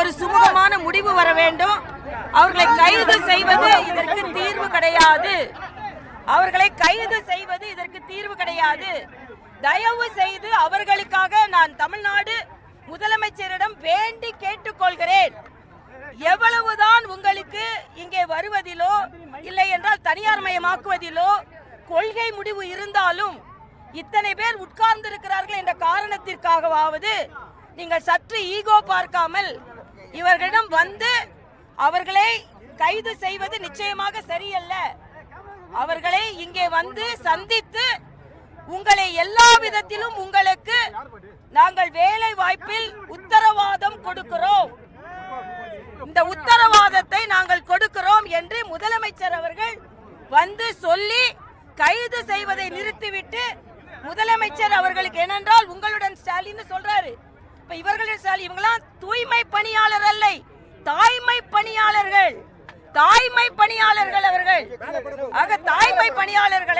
ஒரு சுமூகமான முடிவு வர வேண்டும். அவர்களை கைது செய்வது இதற்கு தீர்வு கிடையாது. அவர்களை கைது செய்வது இதற்கு தீர்வு கிடையாது. தயவு செய்து அவர்களுக்காக நான் தமிழ்நாடு முதலமைச்சரிடம் வேண்டி கேட்டுக்கொள்கிறேன். எவ்வளவுதான் உங்களுக்கு இங்கே வருவதிலோ இல்லை என்றால் தனியார் மயமாக்குவதிலோ கொள்கை முடிவு இருந்தாலும் இத்தனை பேர் உட்கார்ந்து இருக்கிறார்கள் என்ற காரணத்திற்காகவாவது நீங்கள் சற்று ஈகோ பார்க்காமல் இவர்களிடம் வந்து அவர்களை கைது செய்வது நிச்சயமாக சரியல்ல. அவர்களை இங்கே வந்து சந்தித்து உங்களை எல்லா விதத்திலும் உங்களுக்கு நாங்கள் வேலை வாய்ப்பில் உத்தரவாதம் கொடுக்கிறோம், இந்த உத்தரவாதத்தை நாங்கள் கொடுக்கிறோம் என்று முதலமைச்சர் அவர்கள் வந்து சொல்லி கைது செய்வதை நிறுத்திவிட்டு, முதலமைச்சர் அவர்களுக்கு என்னென்றால் உங்களுடன் ஸ்டாலின் சொல்றாரு, இப்ப இவர்களுடைய ஸ்டாலின் இவங்களாம் தூய்மை பணியாளர் அல்ல, தாய்மை பணியாளர்கள், தாய்மை பணியாளர்கள் அவர்கள். ஆக தாய்மை பணியாளர்கள்